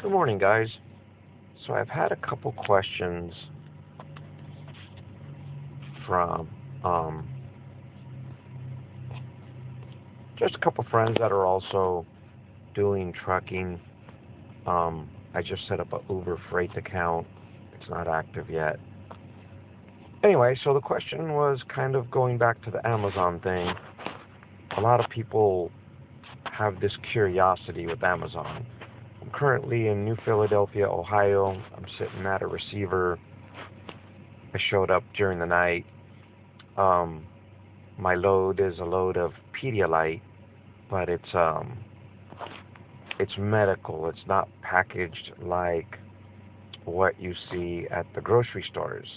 Good morning, guys. So I've had a couple questions from um, just a couple friends that are also doing trucking. I just set up a Uber Freight account. It's not active yet. Anyway, so the question was kind of going back to the Amazon thing. A lot of people have this curiosity with Amazon. I'm currently in New Philadelphia, Ohio. I'm sitting at a receiver. I showed up during the night. Um, my load is a load of Pedialyte, but it's medical. It's not packaged like what you see at the grocery stores.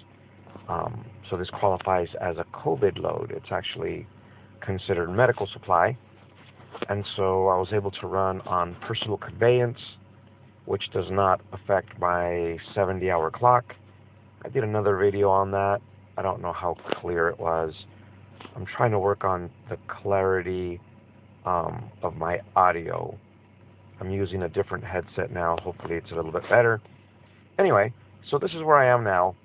So this qualifies as a COVID load. It's actually considered medical supply. And so I was able to run on personal conveyance, which does not affect my 70-hour clock. I did another video on that. I don't know how clear it was. I'm trying to work on the clarity of my audio. I'm using a different headset now. Hopefully it's a little bit better. Anyway, so this is where I am now.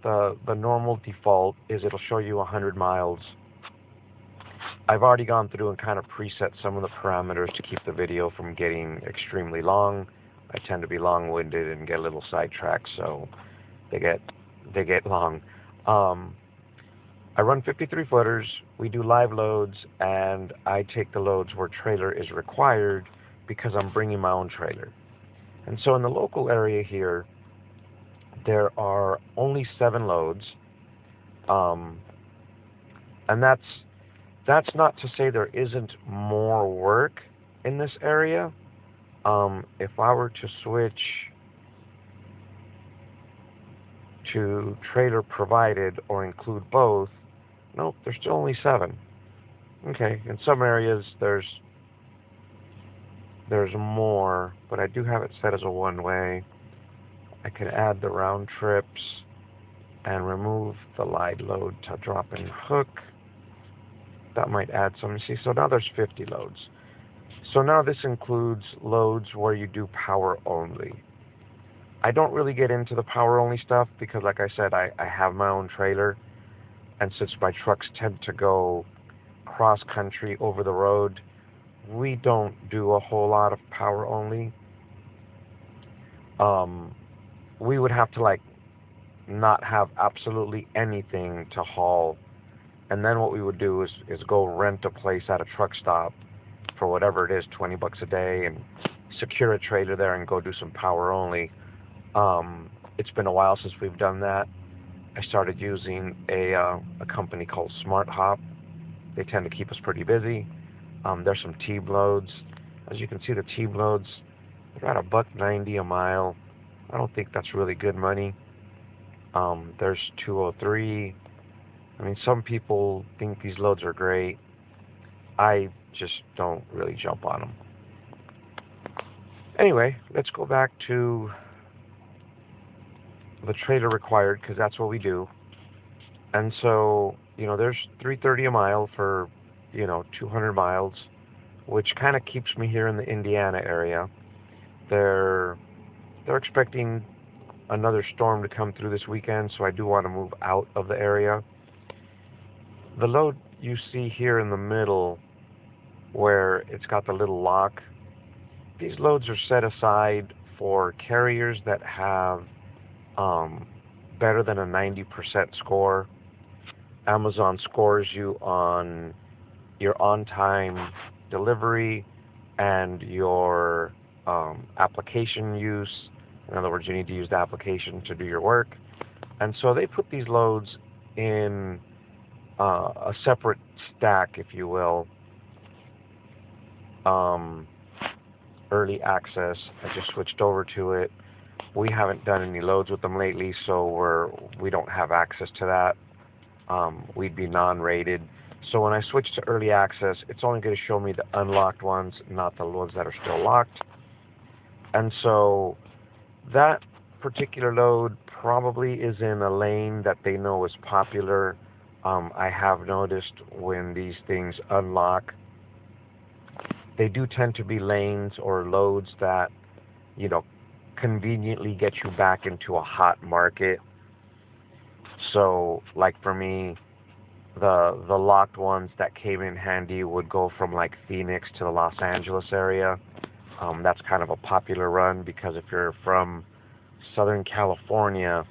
The normal default is it'll show you 100 miles. I've already gone through and kind of preset some of the parameters to keep the video from getting extremely long. I tend to be long-winded and get a little sidetracked, so they get long. I run 53 footers. We do live loads, and I take the loads where trailer is required because I'm bringing my own trailer. And so in the local area here, there are only 7 loads, and that's not to say there isn't more work in this area. If I were to switch to trailer provided or include both, nope, there's still only 7. Okay, in some areas there's more, but I do have it set as a one-way. I can add the round trips and remove the light load to drop and hook. That might add some. See, so now there's 50 loads. So now this includes loads where you do power only. I don't really get into the power only stuff because, like I said, I have my own trailer, and since my trucks tend to go cross country over the road, we don't do a whole lot of power only. We would have to not have absolutely anything to haul, and then what we would do is go rent a place at a truck stop for whatever it is, $20 a day, and secure a trailer there and go do some power only. It's been a while since we've done that. I started using a company called Smart Hop. They tend to keep us pretty busy. There's some T loads. As you can see, the T loads, they're at $1.90 a mile. I don't think that's really good money. There's 203. I mean, some people think these loads are great. I just don't really jump on them. Anyway, let's go back to the trailer required, because that's what we do. And so, there's $3.30 a mile for, 200 miles, which kind of keeps me here in the Indiana area. They're expecting another storm to come through this weekend, so I do want to move out of the area. The load you see here in the middle, where it's got the little lock, these loads are set aside for carriers that have better than a 90% score. Amazon scores you on your on-time delivery and your application use. In other words, you need to use the application to do your work. And so they put these loads in a separate stack, if you will. Early access. I just switched over to it. We haven't done any loads with them lately, so we don't have access to that. We'd be non-rated. So when I switch to early access, it's only going to show me the unlocked ones, not the ones that are still locked. And so that particular load probably is in a lane that they know is popular. I have noticed when these things unlock, they do tend to be lanes or loads that, conveniently get you back into a hot market. So, like for me, the locked ones that came in handy would go from like Phoenix to the Los Angeles area. That's kind of a popular run because if you're from Southern California,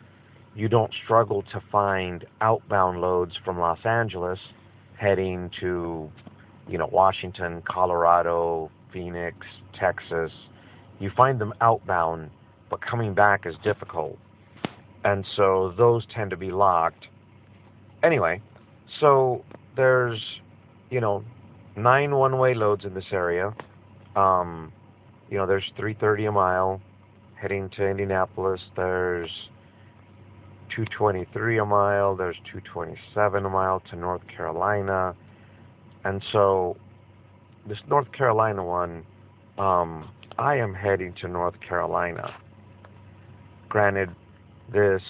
you don't struggle to find outbound loads from Los Angeles heading to, Washington, Colorado, Phoenix, Texas. You find them outbound, but coming back is difficult. And so those tend to be locked. Anyway, so there's, you know, 9 one-way loads in this area. Um, there's 330 a mile heading to Indianapolis. There's 223 a mile. There's 227 a mile to North Carolina. And so this North Carolina one, I am heading to North Carolina. Granted, this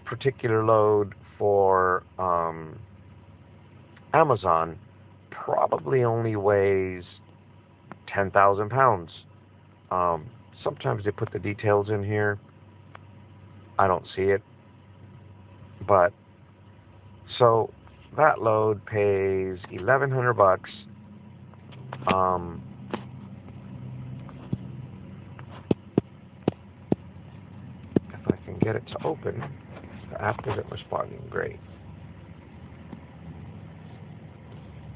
particular load for Amazon probably only weighs 10,000 pounds. Sometimes they put the details in here. I don't see it. But so that load pays $1,100. If I can get it to open, the app isn't responding. Great.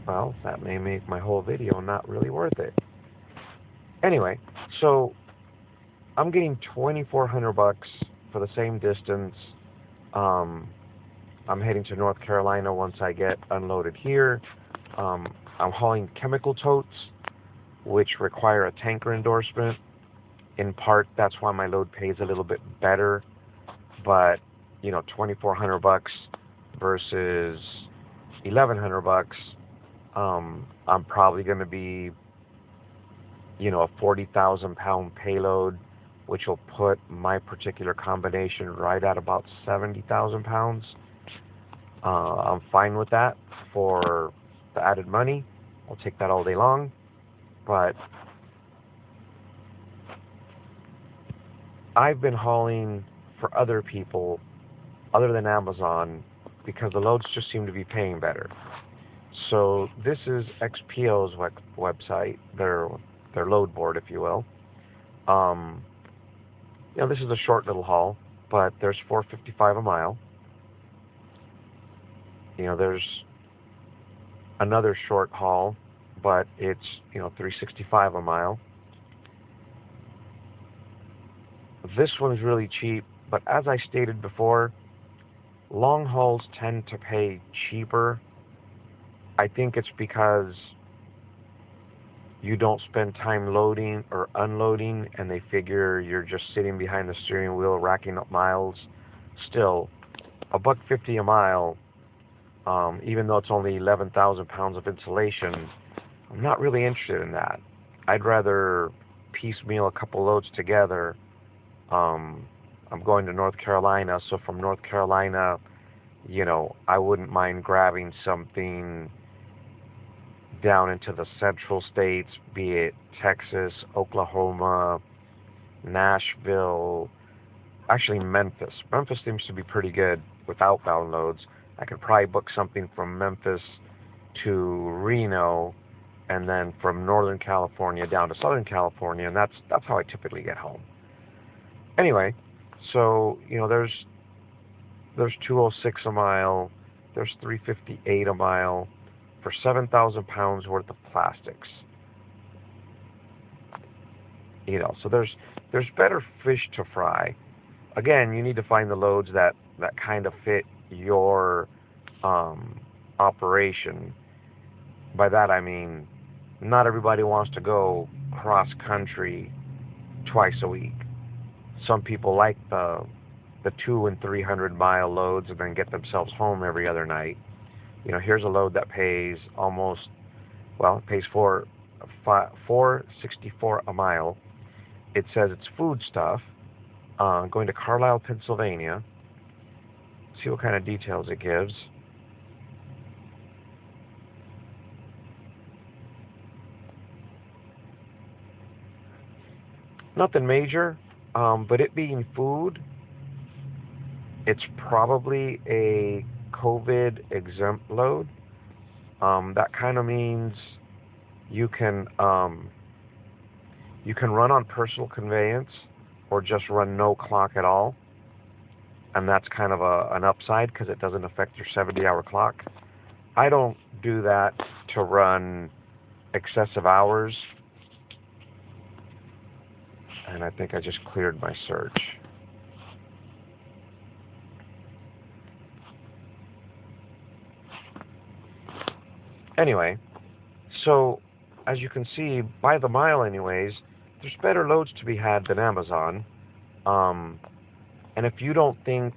Well, that may make my whole video not really worth it. Anyway, so I'm getting $2,400 for the same distance. I'm heading to North Carolina once I get unloaded here. I'm hauling chemical totes, which require a tanker endorsement. In part, that's why my load pays a little bit better. But, $2,400 versus $1,100, I'm probably going to be, a 40,000 pound payload, which will put my particular combination right at about 70,000 pounds. I'm fine with that for the added money. I'll take that all day long. But I've been hauling for other people other than Amazon because the loads just seem to be paying better. So this is XPO's website, their load board, if you will. This is a short little haul, but there's $4.55 a mile. There's another short haul, but it's $3.65 a mile. This one's really cheap, but as I stated before, long hauls tend to pay cheaper. I think it's because you don't spend time loading or unloading, and they figure you're just sitting behind the steering wheel racking up miles. Still, $1.50 a mile, even though it's only 11,000 pounds of insulation, I'm not really interested in that. I'd rather piecemeal a couple loads together. I'm going to North Carolina, so from North Carolina, I wouldn't mind grabbing something down into the central states, be it Texas, Oklahoma, Nashville, actually Memphis. Memphis seems to be pretty good with outbound loads. I could probably book something from Memphis to Reno, and then from Northern California down to Southern California, and that's how I typically get home. Anyway, so there's 206 a mile, there's 358 a mile for 7,000 pounds worth of plastics. So there's better fish to fry. Again, you need to find the loads that kind of fit your operation. By that I mean, not everybody wants to go cross country twice a week. Some people like the 200 and 300 mile loads and then get themselves home every other night. Here's a load that pays it pays $4.64 a mile. It says it's food stuff. Going to Carlisle, Pennsylvania. See what kind of details it gives. Nothing major. But it being food, it's probably a COVID exempt load. That kind of means you can um, you can run on personal conveyance or just run no clock at all, and that's kind of an upside because it doesn't affect your 70-hour clock. I don't do that to run excessive hours, and I think I just cleared my search. Anyway, so as you can see, by the mile anyways, there's better loads to be had than Amazon. Um, and if you don't think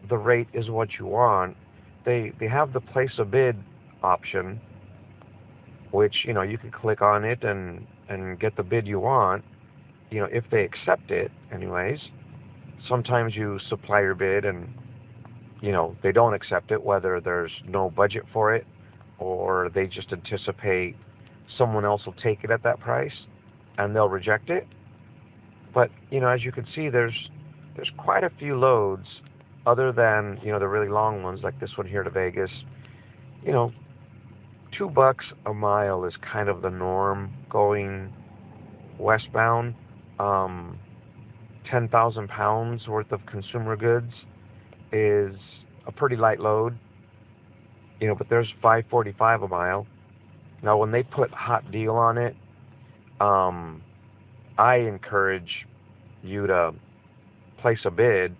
the rate is what you want, they have the place a bid option, which, you can click on it and get the bid you want, if they accept it anyways. Sometimes you supply your bid and, they don't accept it, whether there's no budget for it or they just anticipate someone else will take it at that price and they'll reject it. But, as you can see, there's quite a few loads other than, the really long ones like this one here to Vegas. You know, $2 a mile is kind of the norm going westbound. 10,000 pounds worth of consumer goods is a pretty light load, but there's 545 a mile. Now, when they put hot deal on it, I encourage you to place a bid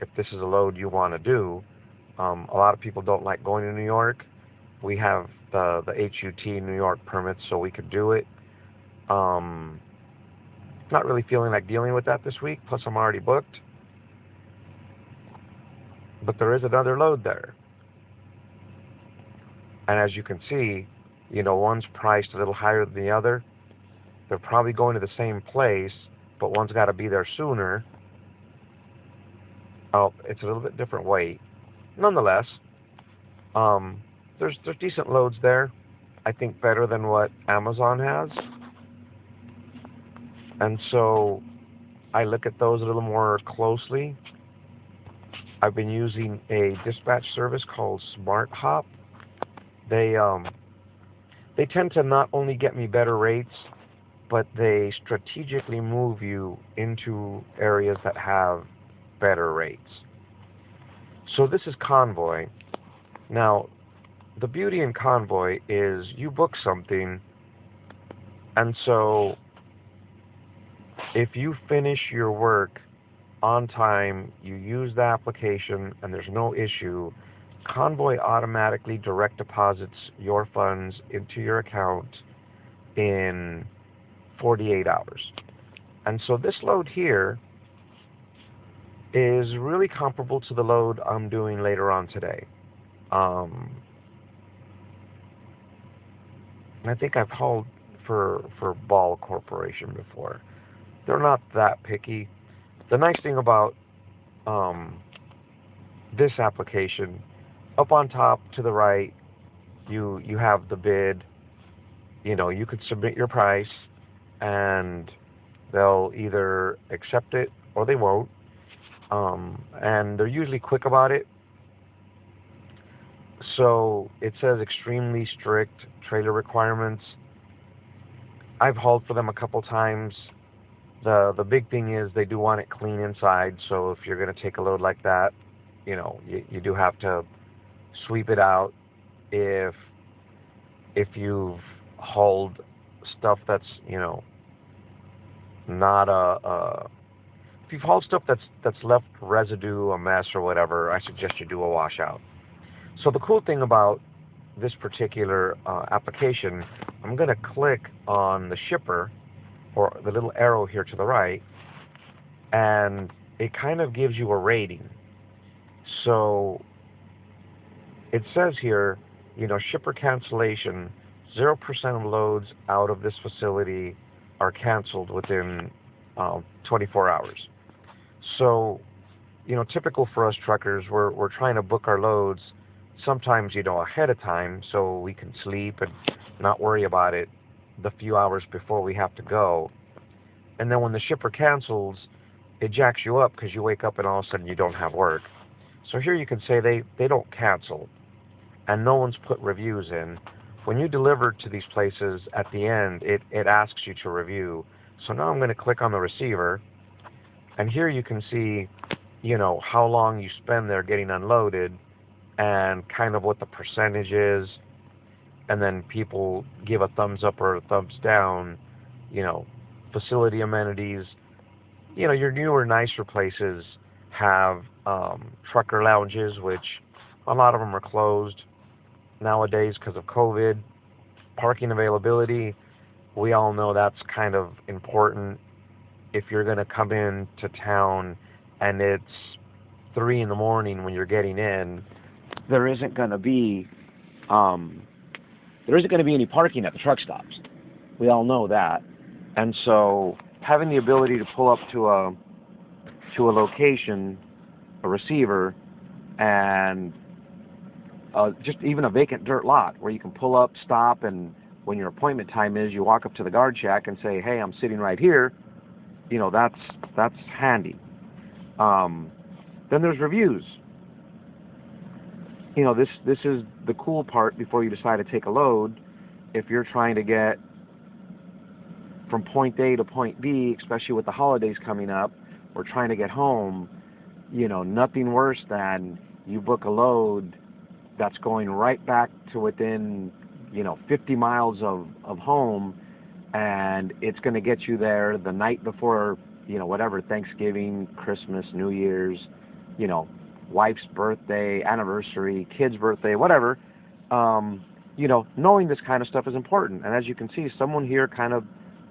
if this is a load you want to do. A lot of people don't like going to New York. We have the HUT New York permits, so we could do it. Not really feeling like dealing with that this week, plus I'm already booked. But there is another load there. And as you can see, one's priced a little higher than the other. They're probably going to the same place, but one's got to be there sooner. Oh, it's a little bit different weight. Nonetheless, there's decent loads there. I think better than what Amazon has. And so I look at those a little more closely. I've been using a dispatch service called SmartHop. They tend to not only get me better rates, but they strategically move you into areas that have better rates. So this is Convoy. Now, the beauty in Convoy is you book something, and so if you finish your work on time, you use the application, and there's no issue, Convoy automatically direct deposits your funds into your account in 48 hours. And so this load here is really comparable to the load I'm doing later on today. I think I've hauled for Ball Corporation before. They're not that picky. The nice thing about this application, up on top to the right, you have the bid. You could submit your price, and they'll either accept it or they won't. And they're usually quick about it. So it says extremely strict trailer requirements. I've hauled for them a couple times. The big thing is they do want it clean inside, so if you're going to take a load like that, you do have to sweep it out. If you've hauled stuff that's, not if you've hauled stuff that's left residue, a mess or whatever, I suggest you do a washout. So the cool thing about this particular application, I'm going to click on the shipper, or the little arrow here to the right, and it kind of gives you a rating. So it says here, shipper cancellation, 0% of loads out of this facility are canceled within 24 hours. So, typical for us truckers, we're trying to book our loads sometimes, ahead of time, so we can sleep and not worry about it the few hours before we have to go. And then when the shipper cancels, it jacks you up because you wake up and all of a sudden you don't have work. So here you can say they don't cancel, and no one's put reviews in. When you deliver to these places, at the end, it asks you to review. So now I'm going to click on the receiver, and here you can see, how long you spend there getting unloaded, and kind of what the percentage is, and then people give a thumbs up or a thumbs down, you know, facility amenities. Your newer, nicer places have trucker lounges, which a lot of them are closed nowadays because of COVID. Parking availability, we all know that's kind of important. If you're going to come into town and it's 3 in the morning when you're getting in, there isn't going to be any parking at the truck stops. We all know that, and so having the ability to pull up to a location, a receiver, and just even a vacant dirt lot where you can pull up, stop, and when your appointment time is, you walk up to the guard shack and say, "Hey, I'm sitting right here." That's handy. Then there's reviews. This is the cool part before you decide to take a load. If you're trying to get from point A to point B, especially with the holidays coming up, or trying to get home, nothing worse than you book a load that's going right back to within 50 miles of home, and it's going to get you there the night before, whatever, Thanksgiving, Christmas, New Year's, wife's birthday, anniversary, kid's birthday, whatever. Knowing this kind of stuff is important. And as you can see, someone here kind of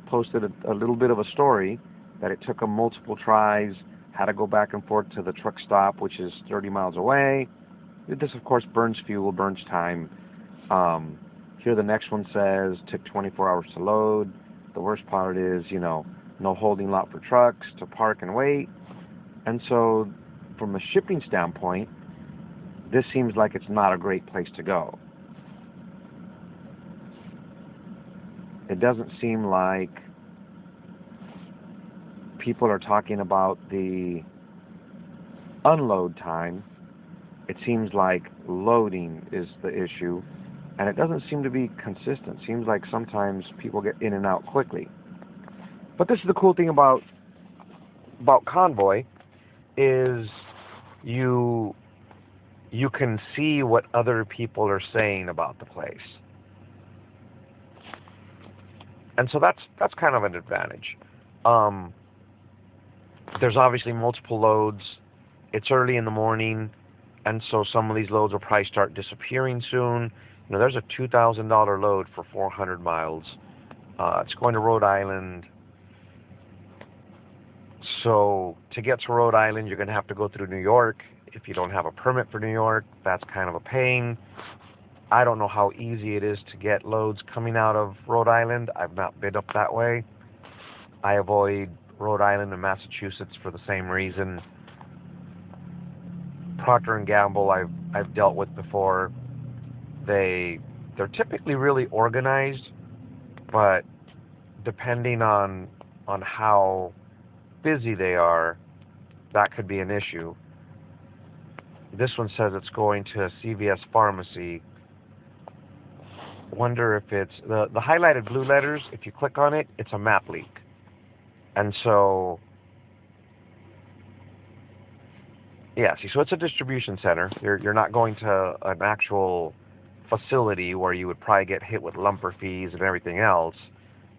posted a little bit of a story that it took them multiple tries, had to go back and forth to the truck stop, which is 30 miles away. This, of course, burns fuel, burns time. Here the next one says, took 24 hours to load. The worst part is, no holding lot for trucks to park and wait. And so, from a shipping standpoint, this seems like it's not a great place to go. It doesn't seem like people are talking about the unload time. It seems like loading is the issue, and it doesn't seem to be consistent. It seems like sometimes people get in and out quickly. But this is the cool thing about Convoy, is you can see what other people are saying about the place. And so that's kind of an advantage. There's obviously multiple loads. It's early in the morning, and so some of these loads will probably start disappearing soon. There's a $2,000 load for 400 miles. It's going to Rhode Island. So to get to Rhode Island, you're going to have to go through New York. If you don't have a permit for New York, that's kind of a pain. I don't know how easy it is to get loads coming out of Rhode Island. I've not been up that way. I avoid Rhode Island and Massachusetts for the same reason. Procter & Gamble I've dealt with before. They're typically really organized, but depending on how busy they are, that could be an issue. This one says it's going to a CVS pharmacy. Wonder if it's the highlighted blue letters. If you click on it, it's a map leak, and so so it's a distribution center. You're not going to an actual facility where you would probably get hit with lumper fees and everything else.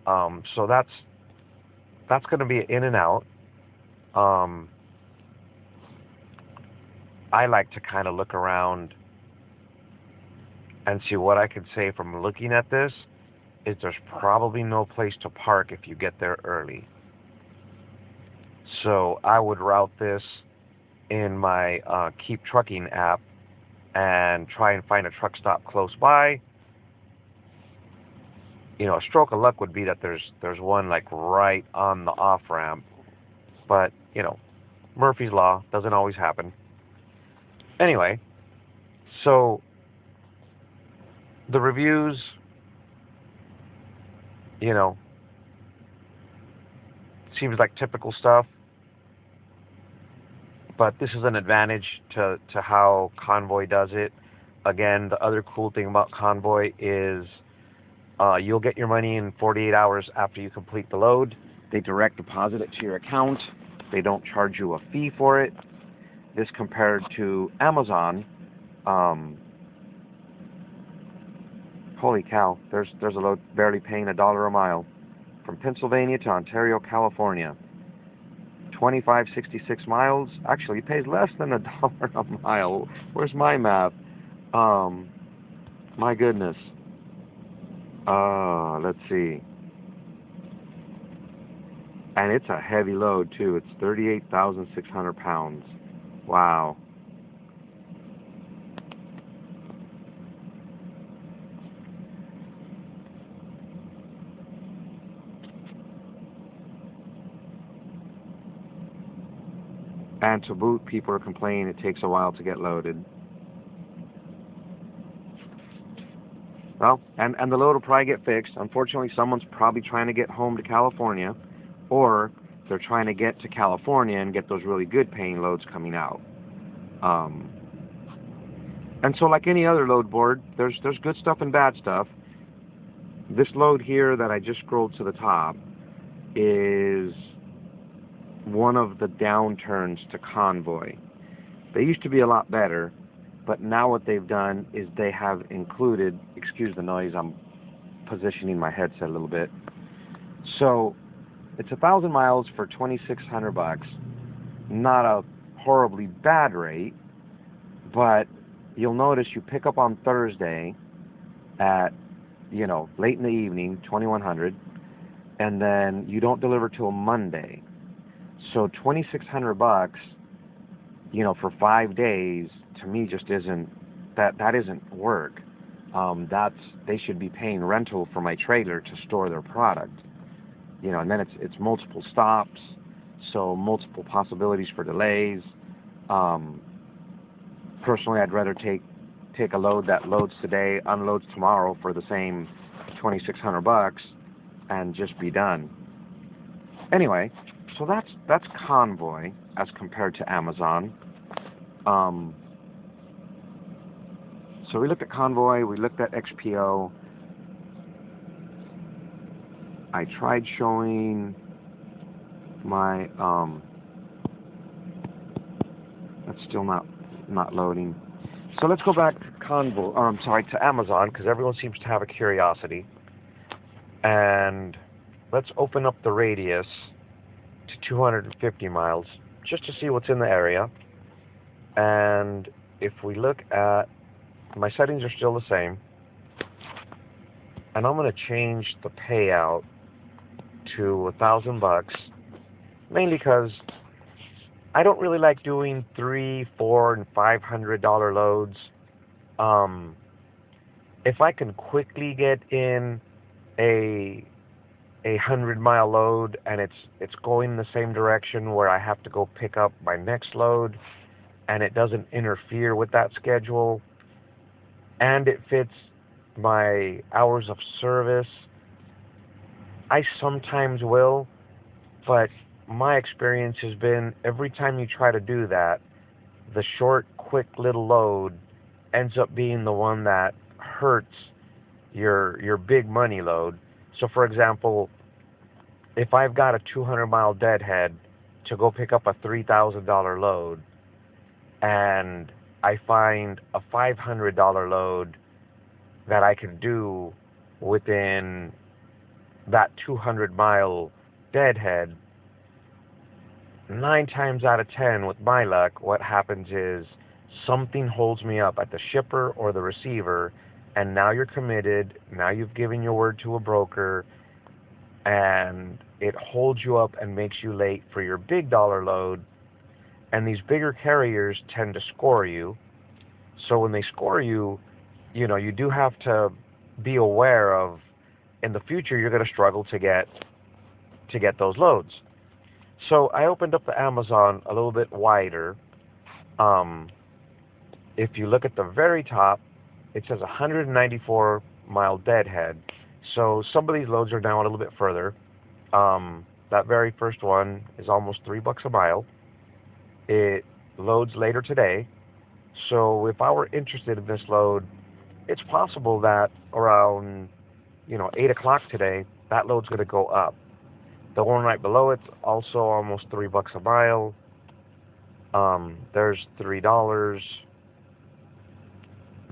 So that's going to be in and out. I like to kind of look around and see what I could say from looking at this is there's probably no place to park if you get there early. So I would route this in my Keep Trucking app and try and find a truck stop close by. A stroke of luck would be that there's one like right on the off-ramp, but Murphy's Law doesn't always happen. Anyway, so the reviews, seems like typical stuff. But this is an advantage to how Convoy does it. Again, the other cool thing about Convoy is you'll get your money in 48 hours after you complete the load. They direct deposit it to your account. They don't charge you a fee for it. This compared to Amazon, holy cow, there's a load barely paying $1 a mile from Pennsylvania to Ontario, California. 2566 miles. Actually, it pays less than $1 a mile. Where's my math? My goodness. Let's see. And it's a heavy load too. It's 38,600 pounds. Wow. And to boot, people are complaining it takes a while to get loaded. Well, and the load will probably get fixed. Unfortunately, someone's probably trying to get home to California, or they're trying to get to California and get those really good paying loads coming out. And so like any other load board, there's good stuff and bad stuff. This load here that I just scrolled to the top is one of the downturns to Convoy. They used to be a lot better, but now what they've done is they have included, excuse the noise, I'm positioning my headset a little bit. So it's 1,000 miles for $2,600. Not a horribly bad rate, but you'll notice you pick up on Thursday at, late in the evening, 2100, and then you don't deliver till Monday. So $2,600, for 5 days, to me just isn't, that isn't work. They should be paying rental for my trailer to store their product. And then it's multiple stops, so multiple possibilities for delays. Personally, I'd rather take a load that loads today, unloads tomorrow for the same $2,600 and just be done. Anyway, so that's Convoy as compared to Amazon. So we looked at Convoy, we looked at XPO. I tried showing my that's still not loading. So let's go back to Convoy, to Amazon, because everyone seems to have a curiosity. And let's open up the radius to 250 miles just to see what's in the area. And if we look at, my settings are still the same, and I'm going to change the payout to $1,000, mainly because I don't really like doing $300, $400, and $500 loads. If I can quickly get in a 100-mile load and it's going in the same direction where I have to go pick up my next load, and it doesn't interfere with that schedule, and it fits my hours of service, I sometimes will, but my experience has been every time you try to do that, the short, quick little load ends up being the one that hurts your big money load. So for example, if I've got a 200-mile deadhead to go pick up a $3,000 load, and I find a $500 load that I can do within that 200-mile deadhead, 9 times out of 10 with my luck, what happens is something holds me up at the shipper or the receiver, and now you're committed, now you've given your word to a broker, and it holds you up and makes you late for your big dollar load. And these bigger carriers tend to score you. So when they score you, you do have to be aware of, in the future, you're going to struggle to get those loads. So I opened up the Amazon a little bit wider. If you look at the very top, it says 194-mile deadhead. So some of these loads are now a little bit further. That very first one is almost $3 a mile. It loads later today. So if I were interested in this load, it's possible that around 8 o'clock today, that load's going to go up. The one right below it's also almost $3 a mile. There's $3.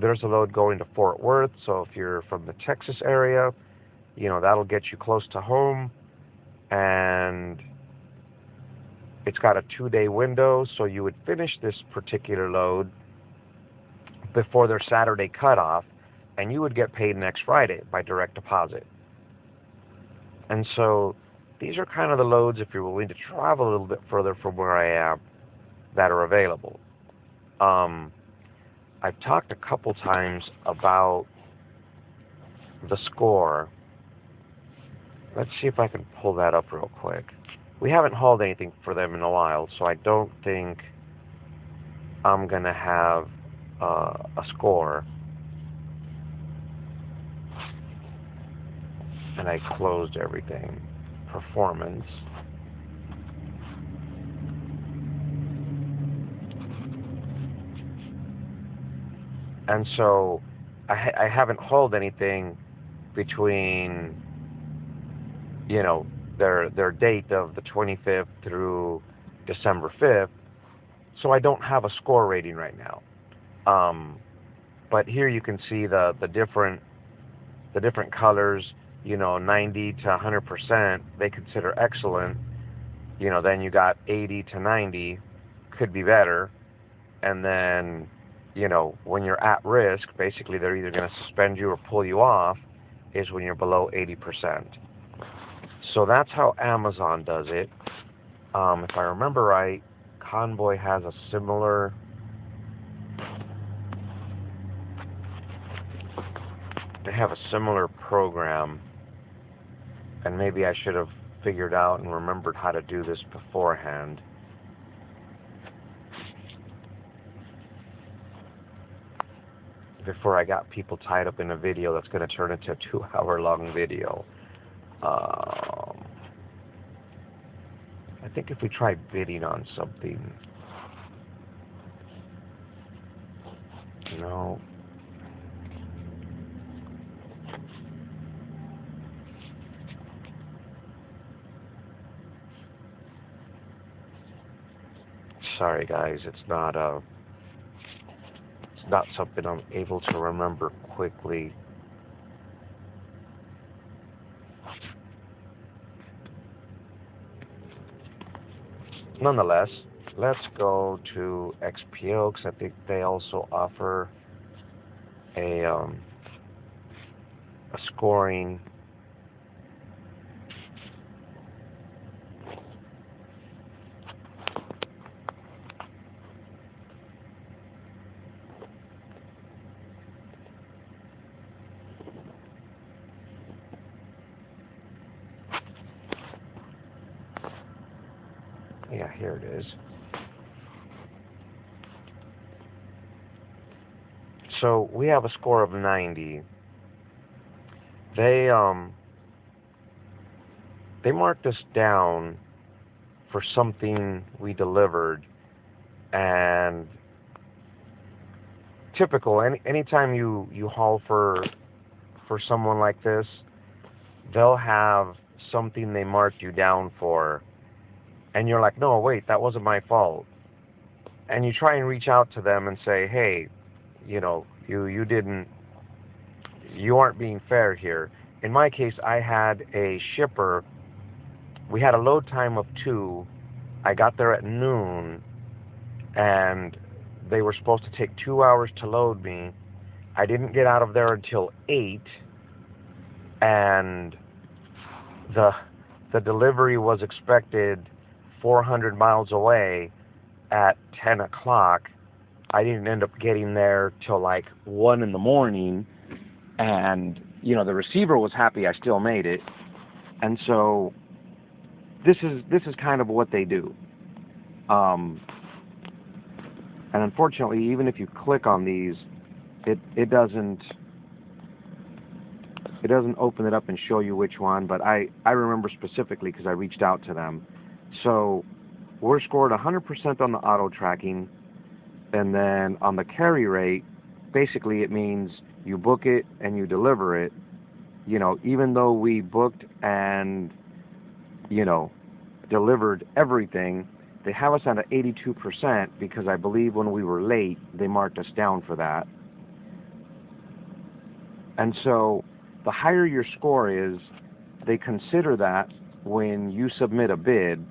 There's a load going to Fort Worth, so if you're from the Texas area, that'll get you close to home, and it's got a 2-day window, so you would finish this particular load before their Saturday cutoff, and you would get paid next Friday by direct deposit. And so these are kind of the loads, if you're willing to travel a little bit further from where I am, that are available. I've talked a couple times about the score. Let's see if I can pull that up real quick. We haven't hauled anything for them in a while, so I don't think I'm going to have a score. And I closed everything. Performance. And so I haven't hauled anything between their date of the 25th through December 5th, so I don't have a score rating right now. But here you can see the different colors. 90 to 100% they consider excellent. Then you got 80 to 90, could be better, and then when you're at risk, basically they're either going to suspend you or pull you off, is when you're below 80%. So that's how Amazon does it. If I remember right, Convoy has a similar program, and maybe I should have figured out and remembered how to do this beforehand. Before I got people tied up in a video that's going to turn into a 2-hour-long video. I think if we try bidding on something. No. Sorry guys, it's not something I'm able to remember quickly. Nonetheless, let's go to XPO, because I think they also offer a scoring. Yeah, here it is. So we have a score of 90. They marked us down for something we delivered, and typical. Anytime you haul for someone like this, they'll have something they marked you down for. And you're like, no, wait, that wasn't my fault. And you try and reach out to them and say, hey, you aren't being fair here. In my case, I had a shipper. We had a load time of 2. I got there at noon, and they were supposed to take 2 hours to load me. I didn't get out of there until 8, and the delivery was expected 400 miles away at 10 o'clock. I didn't end up getting there till like 1 in the morning, and the receiver was happy I still made it. And so this is kind of what they do. And unfortunately, even if you click on these, it doesn't open it up and show you which one, but I remember specifically because I reached out to them. So we're scored 100% on the auto tracking, and then on the carry rate, basically it means you book it and you deliver it. You know, even though we booked and, you know, delivered everything, they have us at an 82% because I believe when we were late, they marked us down for that. And so the higher your score is, they consider that when you submit a bid.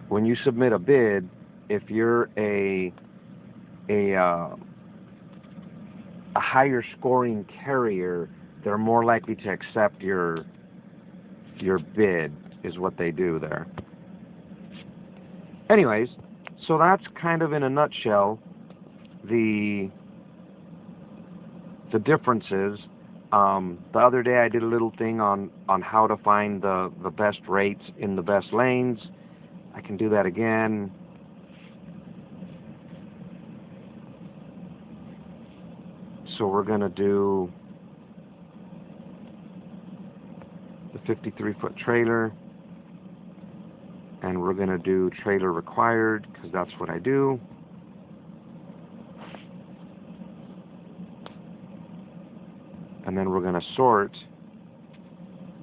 When you submit a bid, if you're a higher scoring carrier, they're more likely to accept your bid, is what they do there. Anyways, so that's kind of in a nutshell the differences. The other day I did a little thing on how to find the best rates in the best lanes. I can do that again. So we're going to do the 53-foot trailer, and we're going to do trailer required because that's what I do. And then we're going to sort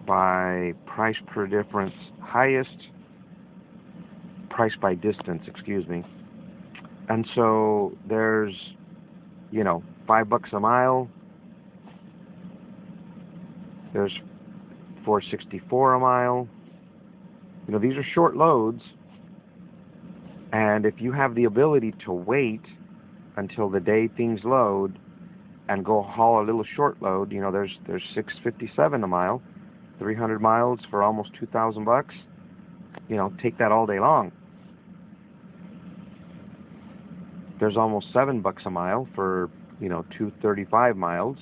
by price per difference highest, price by distance, excuse me. And so there's, you know, $5 a mile. There's $4.64 a mile. You know, these are short loads, and if you have the ability to wait until the day things load and go haul a little short load, you know, there's $6.57 a mile, 300 miles for almost $2,000. You know, take that all day long. There's almost $7 a mile for, you know, 235 miles.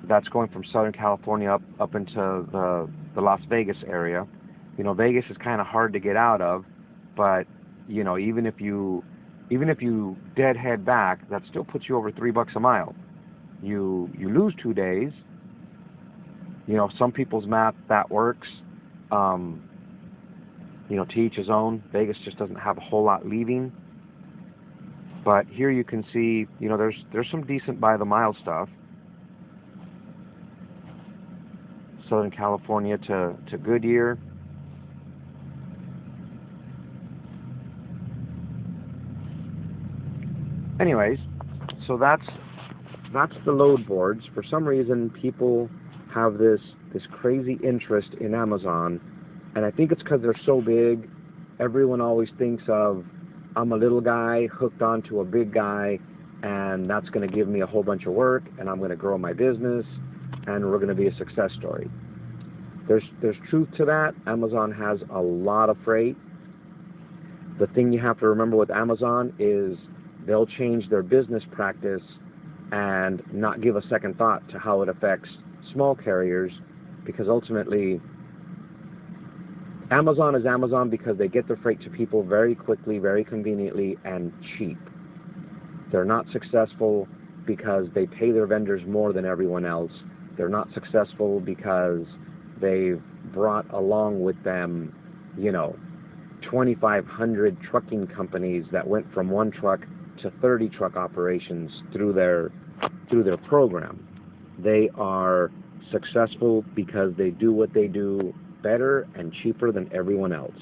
That's going from Southern California up into the Las Vegas area. You know, Vegas is kind of hard to get out of, but you know, even if you deadhead back, that still puts you over $3 a mile. You lose 2 days. You know, some people's math that works. You know, to each his own. Vegas just doesn't have a whole lot leaving. But here you can see, you know, there's some decent by the mile stuff. Southern California to Goodyear. Anyways, so that's the load boards. For some reason, people have this crazy interest in Amazon, and I think it's because they're so big. Everyone always thinks of, I'm a little guy hooked onto a big guy, and that's going to give me a whole bunch of work, and I'm going to grow my business, and we're going to be a success story. There's truth to that. Amazon has a lot of freight. The thing you have to remember with Amazon is they'll change their business practice and not give a second thought to how it affects small carriers, because ultimately Amazon is Amazon because they get their freight to people very quickly, very conveniently, and cheap. They're not successful because they pay their vendors more than everyone else. They're not successful because they've brought along with them, you know, 2,500 trucking companies that went from 1 truck to 30 truck operations through their program. They are successful because they do what they do better and cheaper than everyone else.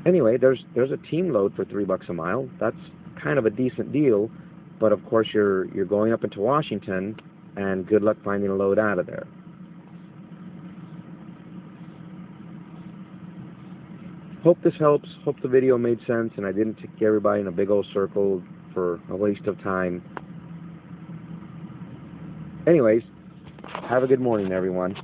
Anyway, there's a team load for $3 a mile. That's kind of a decent deal, but of course you're going up into Washington, and good luck finding a load out of there. Hope this helps. Hope the video made sense and I didn't take everybody in a big old circle for a waste of time. Anyways, have a good morning, everyone.